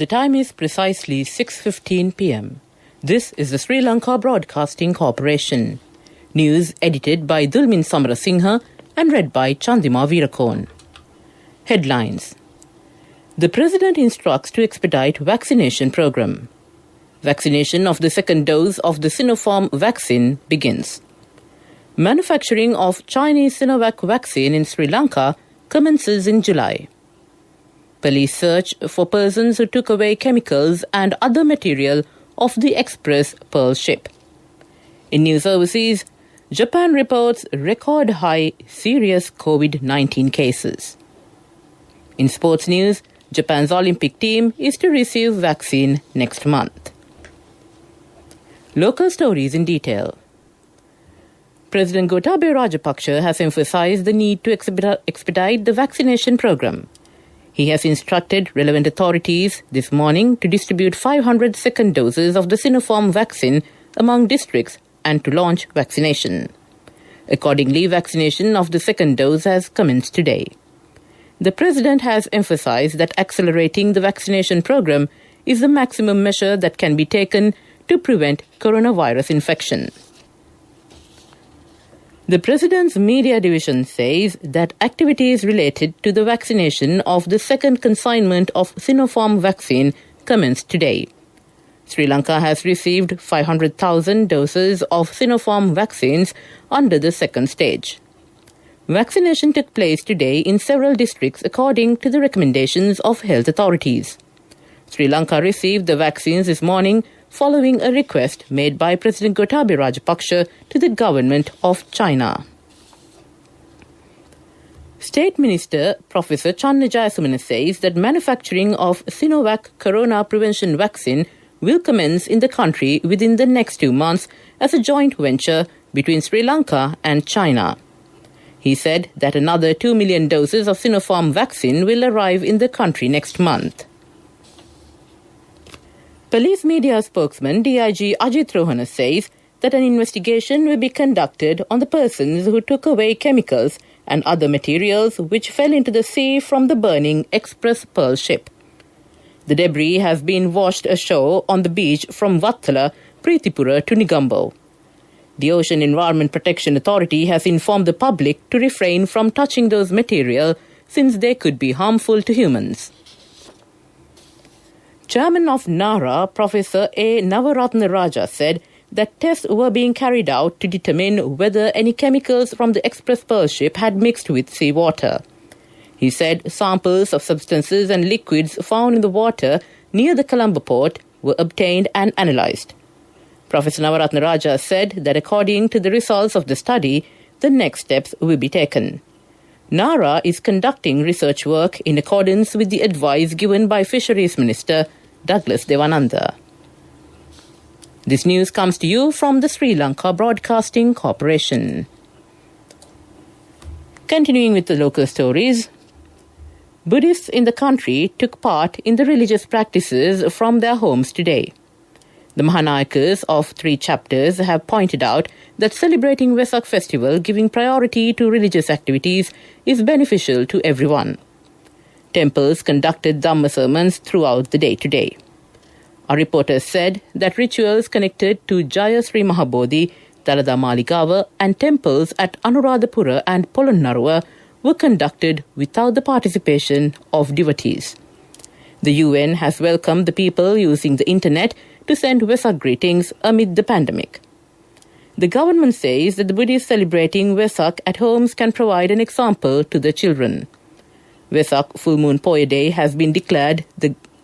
The time is precisely 6:15 p.m. This is the Sri Lanka Broadcasting Corporation. News edited by Dulmin Samarasinghe and read by Chandima Veerakorn. Headlines. The President instructs to expedite vaccination program. Vaccination of the second dose of the Sinopharm vaccine begins. Manufacturing of Chinese Sinovac vaccine in Sri Lanka commences in July. Police search for persons who took away chemicals and other material of the Express Pearl ship. In news overseas, Japan reports record high serious COVID-19 cases. In sports news, Japan's Olympic team is to receive vaccine next month. Local stories in detail. President Gotabaya Rajapaksa has emphasized the need to expedite the vaccination program. He has instructed relevant authorities this morning to distribute 500 second doses of the Sinopharm vaccine among districts and to launch vaccination. Accordingly, vaccination of the second dose has commenced today. The President has emphasized that accelerating the vaccination program is the maximum measure that can be taken to prevent coronavirus infection. The President's media division says that activities related to the vaccination of the second consignment of Sinopharm vaccine commenced today. Sri Lanka has received 500,000 doses of Sinopharm vaccines under the second stage. Vaccination took place today in several districts according to the recommendations of health authorities. Sri Lanka received the vaccines this morning following a request made by President Gotabaya Rajapaksa to the government of China. State Minister Professor Channa Jayasumana says that manufacturing of Sinovac corona prevention vaccine will commence in the country within the next 2 months as a joint venture between Sri Lanka and China. He said that another 2 million doses of Sinopharm vaccine will arrive in the country next month. Police media spokesman DIG Ajit Rohana says that an investigation will be conducted on the persons who took away chemicals and other materials which fell into the sea from the burning Express Pearl ship. The debris has been washed ashore on the beach from Vattala, Preetipura to Negombo. The Ocean Environment Protection Authority has informed the public to refrain from touching those material since they could be harmful to humans. Chairman of NARA, Professor A. Navaratna Raja, said that tests were being carried out to determine whether any chemicals from the Express Pearl ship had mixed with seawater. He said samples of substances and liquids found in the water near the Colombo port were obtained and analyzed. Professor Navaratna Raja said that according to the results of the study, the next steps will be taken. NARA is conducting research work in accordance with the advice given by Fisheries Minister Douglas Devananda. This news comes to you from the Sri Lanka Broadcasting Corporation. Continuing with the local stories, Buddhists in the country took part in the religious practices from their homes today. The Mahanayakas of 3 chapters have pointed out that celebrating Vesak festival giving priority to religious activities is beneficial to everyone. Temples conducted Dhamma sermons throughout the day today. Our reporters said that rituals connected to Jaya Sri Mahabodhi, Dalada Maligawa and temples at Anuradhapura and Polonnaruwa were conducted without the participation of devotees. The UN has welcomed the people using the internet to send Vesak greetings amid the pandemic. The government says that the Buddhists celebrating Vesak at homes can provide an example to the children. Vesak Full Moon Poya Day has been declared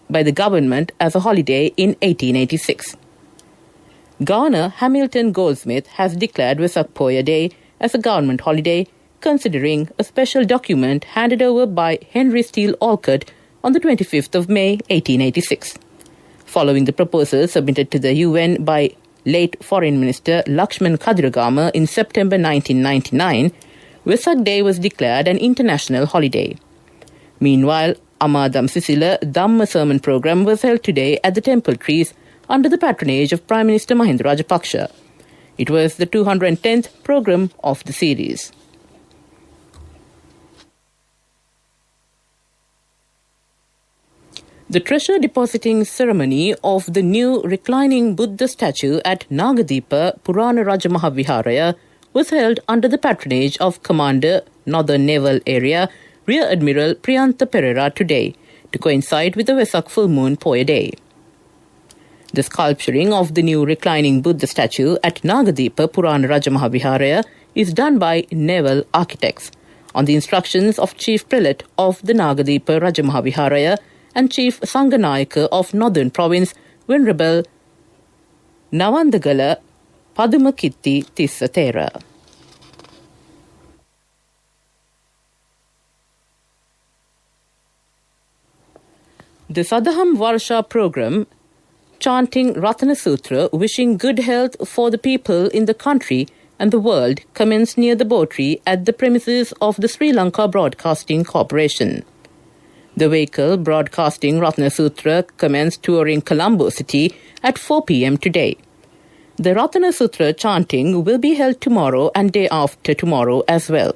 by the government as a holiday in 1886. Governor Hamilton Goldsmith has declared Vesak Poya Day as a government holiday, considering a special document handed over by Henry Steele Olcott on the 25th of May 1886. Following the proposal submitted to the UN by late Foreign Minister Lakshman Kadiragama in September 1999, Vesak Day was declared an international holiday. Meanwhile, Amadam Sisila Dhamma Sermon program was held today at the Temple Trees under the patronage of Prime Minister Mahinda Rajapaksa. It was the 210th program of the series. The treasure depositing ceremony of the new reclining Buddha statue at Nagadeepa Purana Raja Mahaviharaya was held under the patronage of Commander, Northern Naval Area, Rear Admiral Priyantha Perera today, to coincide with the Vesak full moon Poya Day. The sculpturing of the new reclining Buddha statue at Nagadeepa Purana Raja Mahaviharaya is done by naval architects, on the instructions of Chief Prelate of the Nagadeepa Raja Mahaviharaya and Chief Sanganayaka of Northern Province, Venerable Navandagala Padumakitti Tissatera. The Sadaham Varsha program, chanting Ratana Sutra, wishing good health for the people in the country and the world, commenced near the Botri at the premises of the Sri Lanka Broadcasting Corporation. The vehicle broadcasting Ratana Sutra commenced touring Colombo City at 4 p.m. today. The Ratana Sutra chanting will be held tomorrow and day after tomorrow as well.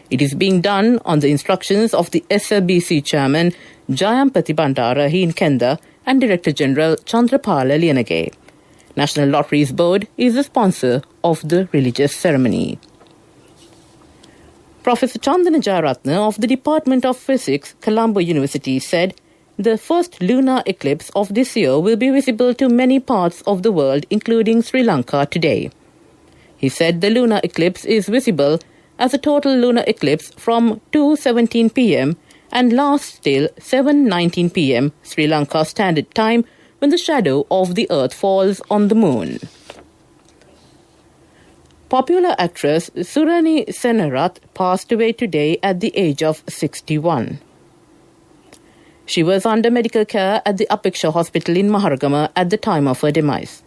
It is being done on the instructions of the SLBC Chairman Jayampati Bandara Heenkenda and Director General Chandrapala Lianage. National Lotteries Board is the sponsor of the religious ceremony. Professor Chandana Jayaratne of the Department of Physics, Colombo University, said the first lunar eclipse of this year will be visible to many parts of the world, including Sri Lanka, today. He said the lunar eclipse is visible as a total lunar eclipse from 2:17 p.m. and lasts till 7:19 p.m. Sri Lanka Standard Time, when the shadow of the earth falls on the moon. Popular actress Surani Senarath passed away today at the age of 61. She was under medical care at the Apeksha Hospital in Maharagama at the time of her demise.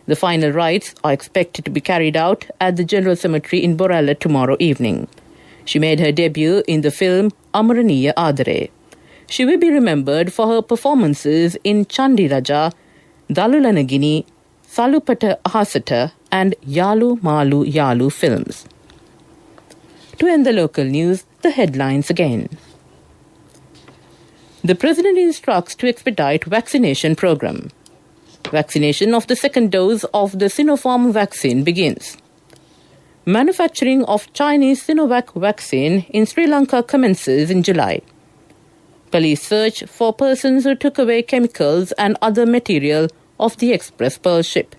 The final rites are expected to be carried out at the General Cemetery in Borella tomorrow evening. She made her debut in the film Amaraniya Adare. She will be remembered for her performances in Chandi Raja, Dalulanagini, Salupata Ahasata and Yalu Malu Yalu films. To end the local news, the headlines again. The President instructs to expedite vaccination program. Vaccination of the second dose of the Sinopharm vaccine begins. Manufacturing of Chinese Sinovac vaccine in Sri Lanka commences in July. Police search for persons who took away chemicals and other material of the Express Pearl ship.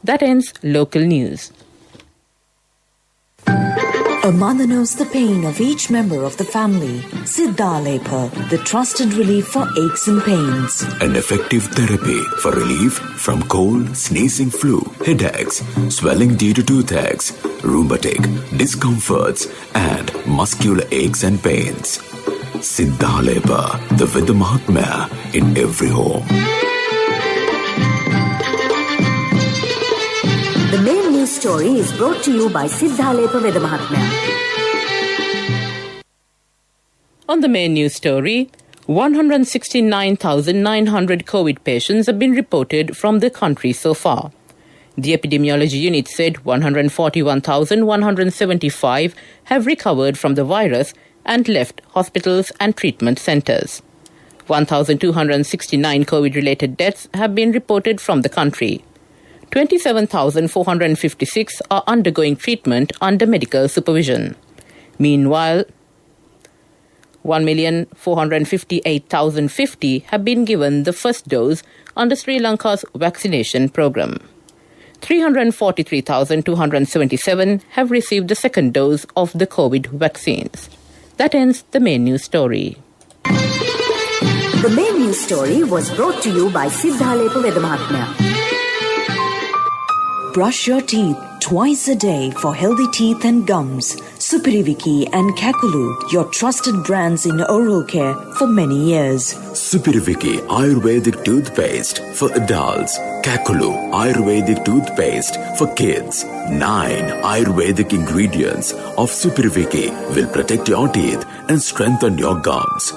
That ends local news. A mother knows the pain of each member of the family. Siddhalepa, the trusted relief for aches and pains. An effective therapy for relief from cold, sneezing, flu, headaches, swelling due to toothaches, rheumatic, discomforts, and muscular aches and pains. Siddhalepa, the Vedha Mahatmya in every home. The main news story is brought to you by Siddhalepa Vedha Mahatmya. On the main news story, 169,900 COVID patients have been reported from the country so far. The epidemiology unit said 141,175 have recovered from the virus and left hospitals and treatment centres. 1,269 COVID-related deaths have been reported from the country. 27,456 are undergoing treatment under medical supervision. Meanwhile, 1,458,050 have been given the first dose under Sri Lanka's vaccination program. 343,277 have received the second dose of the COVID vaccines. That ends the main news story. The main news story was brought to you by Siddhalepa Vedha Mahatmya. Brush your teeth twice a day for healthy teeth and gums. Supiriviki and Kakulu, your trusted brands in oral care for many years. Supiriviki Ayurvedic toothpaste for adults. Kakulu Ayurvedic toothpaste for kids. 9 Ayurvedic ingredients of Supiriviki will protect your teeth and strengthen your gums.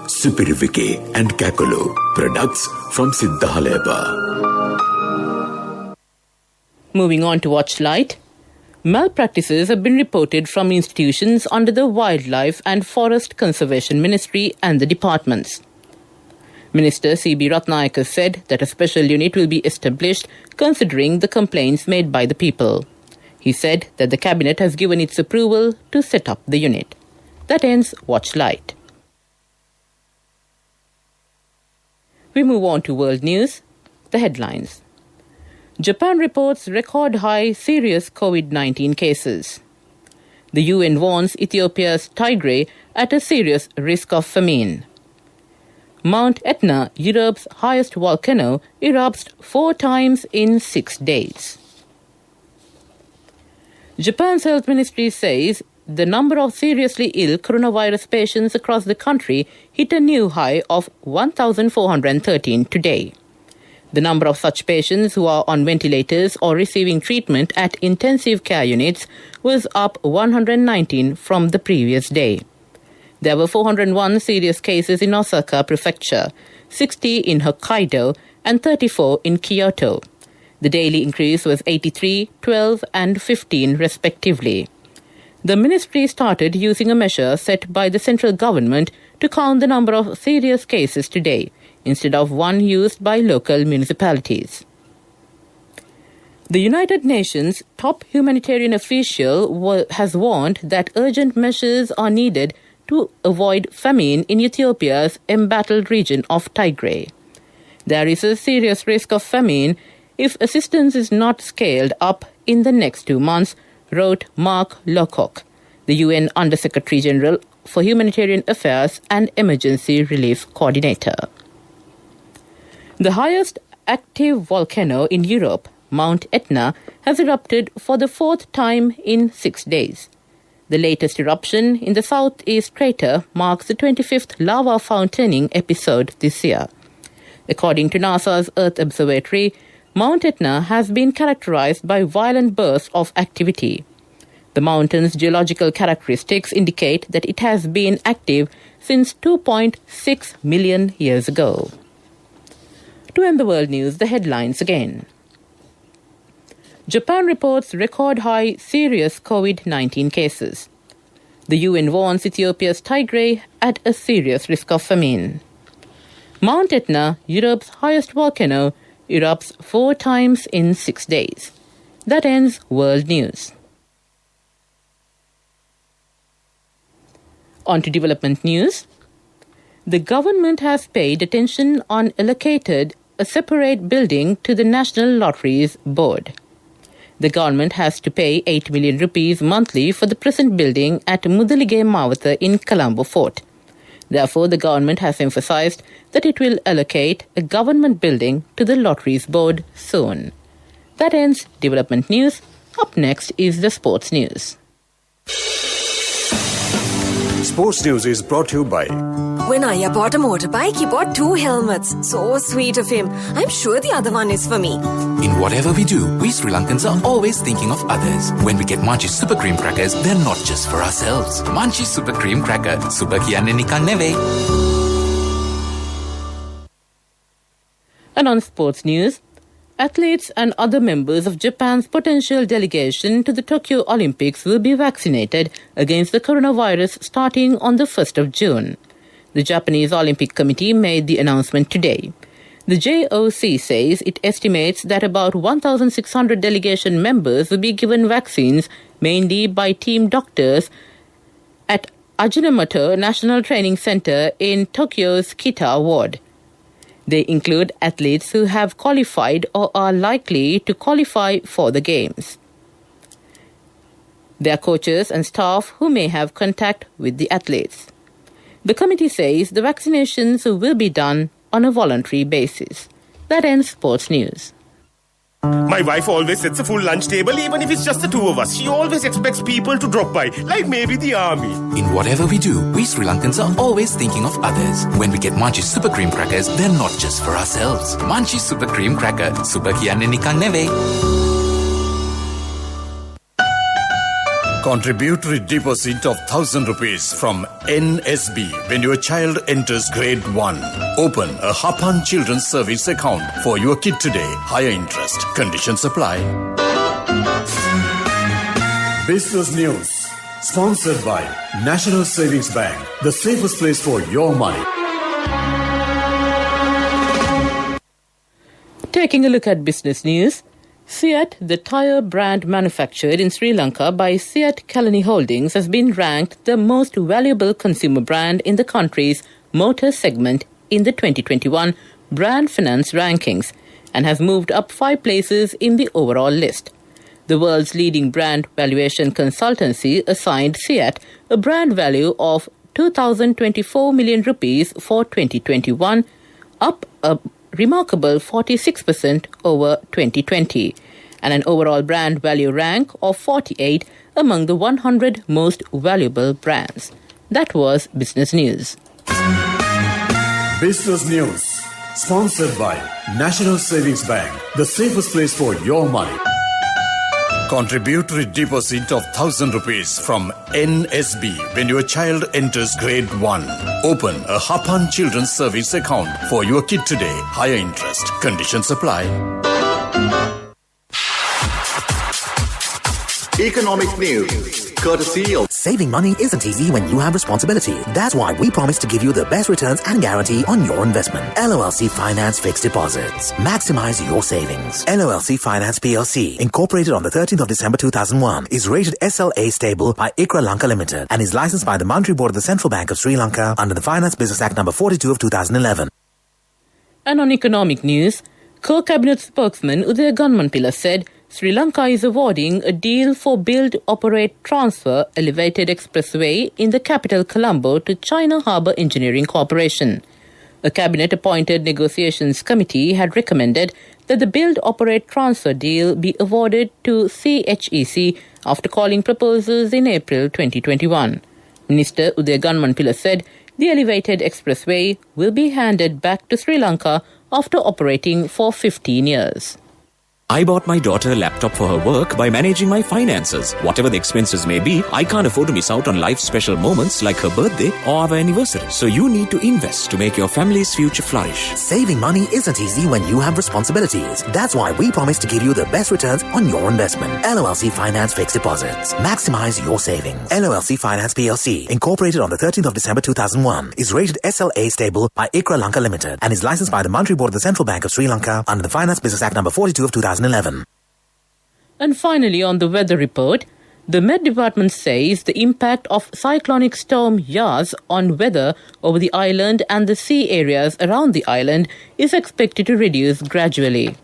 Supiriviki and Kakulu, products from Siddhalepa. Moving on to Watchlight. Malpractices have been reported from institutions under the Wildlife and Forest Conservation Ministry and the departments. Minister C.B. Ratnayake said that a special unit will be established considering the complaints made by the people. He said that the Cabinet has given its approval to set up the unit. That ends Watch Light. We move on to world news. The headlines. Japan reports record high serious COVID-19 cases. The UN warns Ethiopia's Tigray at a serious risk of famine. Mount Etna, Europe's highest volcano, erupts 4 times in 6 days. Japan's health ministry says the number of seriously ill coronavirus patients across the country hit a new high of 1,413 today. The number of such patients who are on ventilators or receiving treatment at intensive care units was up 119 from the previous day. There were 401 serious cases in Osaka Prefecture, 60 in Hokkaido, and 34 in Kyoto. The daily increase was 83, 12, and 15 respectively. The ministry started using a measure set by the central government to count the number of serious cases today, instead of one used by local municipalities. The United Nations top humanitarian official has warned that urgent measures are needed to avoid famine in Ethiopia's embattled region of Tigray. There is a serious risk of famine if assistance is not scaled up in the next 2 months, wrote Mark Lowcock, the UN Under-Secretary General for Humanitarian Affairs and Emergency Relief Coordinator. The highest active volcano in Europe, Mount Etna, has erupted for the 4th time in 6 days. The latest eruption in the southeast crater marks the 25th lava fountaining episode this year. According to NASA's Earth Observatory, Mount Etna has been characterized by violent bursts of activity. The mountain's geological characteristics indicate that it has been active since 2.6 million years ago. To end the world news, the headlines again. Japan reports record high serious COVID-19 cases. The UN warns Ethiopia's Tigray at a serious risk of famine. Mount Etna, Europe's highest volcano, erupts 4 times in 6 days. That ends world news. On to development news. The government has paid attention on allocated a separate building to the National Lotteries Board. The government has to pay 8 million rupees monthly for the present building at Mudalige Mawatha in Colombo Fort. Therefore, the government has emphasized that it will allocate a government building to the Lotteries Board soon. That ends development news. Up next is the sports news. Sports news is brought to you by... When Aya bought a motorbike, he bought 2 helmets. So sweet of him. I'm sure the other one is for me. In whatever we do, we Sri Lankans are always thinking of others. When we get Munchies Super Cream Crackers, they're not just for ourselves. Munchies Super Cream Cracker. Super kiyanne nikan neve. And on sports news, athletes and other members of Japan's potential delegation to the Tokyo Olympics will be vaccinated against the coronavirus starting on the 1st of June. The Japanese Olympic Committee made the announcement today. The JOC says it estimates that about 1,600 delegation members will be given vaccines, mainly by team doctors at Ajinomoto National Training Center in Tokyo's Kita ward. They include athletes who have qualified or are likely to qualify for the Games. Their coaches and staff who may have contact with the athletes. The committee says the vaccinations will be done on a voluntary basis. That ends sports news. My wife always sets a full lunch table even if it's just the 2 of us. She always expects people to drop by, like maybe the army. In whatever we do, we Sri Lankans are always thinking of others. When we get Munchies Super Cream Crackers, they're not just for ourselves. Munchies Super Cream Cracker. Super kiyanne nikan neve. Contributory deposit of 1,000 rupees from NSB when your child enters grade 1. Open a Hapan Children's Service account for your kid today. Higher interest. Conditions apply. Business News. Sponsored by National Savings Bank. The safest place for your money. Taking a look at business news, Seat, the tyre brand manufactured in Sri Lanka by Seat Kalani Holdings, has been ranked the most valuable consumer brand in the country's motor segment in the 2021 Brand Finance rankings and has moved up 5 places in the overall list. The world's leading brand valuation consultancy assigned Seat a brand value of 2,024 million rupees for 2021, up a remarkable 46% over 2020, and an overall brand value rank of 48 among the 100 most valuable brands. That was Business News. Business News, sponsored by National Savings Bank, the safest place for your money. Contributory deposit of 1,000 rupees from NSB when your child enters grade 1. Open a Hapan Children's Service account for your kid today. Higher interest. Conditions apply. Economic news, courtesy of... Saving money isn't easy when you have responsibility. That's why we promise to give you the best returns and guarantee on your investment. LOLC Finance Fixed Deposits. Maximize your savings. LOLC Finance PLC, incorporated on the 13th of December 2001, is rated SLA stable by ICRA Lanka Limited and is licensed by the Monetary Board of the Central Bank of Sri Lanka under the Finance Business Act number 42 of 2011. And on economic news, Co-Cabinet spokesman Udaya Ganmanpilla said Sri Lanka is awarding a deal for Build, Operate, Transfer elevated expressway in the capital Colombo to China Harbour Engineering Corporation. A cabinet-appointed negotiations committee had recommended that the Build, Operate, Transfer deal be awarded to CHEC after calling proposals in April 2021. Minister Udaya Ganmanpilla said the elevated expressway will be handed back to Sri Lanka after operating for 15 years. I bought my daughter a laptop for her work by managing my finances. Whatever the expenses may be, I can't afford to miss out on life's special moments like her birthday or our anniversary. So you need to invest to make your family's future flourish. Saving money isn't easy when you have responsibilities. That's why we promise to give you the best returns on your investment. LOLC Finance Fixed Deposits. Maximize your savings. LOLC Finance PLC, incorporated on the 13th of December 2001, is rated SLA stable by ICRA Lanka Limited and is licensed by the Monetary Board of the Central Bank of Sri Lanka under the Finance Business Act number 42 of 2011. And finally, on the weather report, the Met Department says the impact of cyclonic storm Yas on weather over the island and the sea areas around the island is expected to reduce gradually.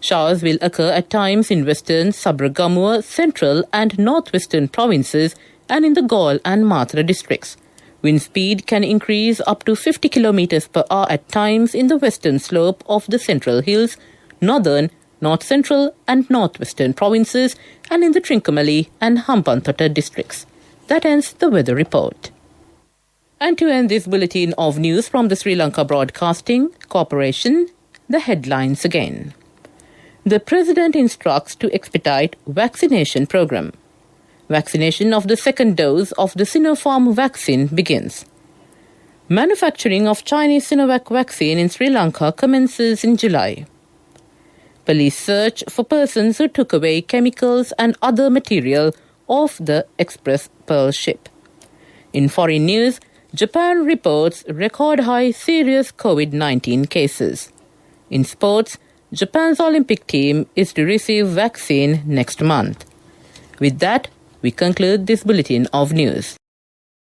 Showers will occur at times in western, Sabragamua, central and northwestern provinces and in the Galle and Matra districts. Wind speed can increase up to 50 km per hour at times in the western slope of the Central Hills, northern, north central and northwestern provinces and in the Trincomalee and Hambantota districts. That ends the weather report. And to end this bulletin of news from the Sri Lanka Broadcasting Corporation, the headlines again. The President instructs to expedite vaccination program. Vaccination of the second dose of the Sinopharm vaccine begins. Manufacturing of Chinese Sinovac vaccine in Sri Lanka commences in July. Police search for persons who took away chemicals and other material off the Express Pearl ship. In foreign news, Japan reports record-high serious COVID-19 cases. In sports, Japan's Olympic team is to receive vaccine next month. With that, we conclude this bulletin of news.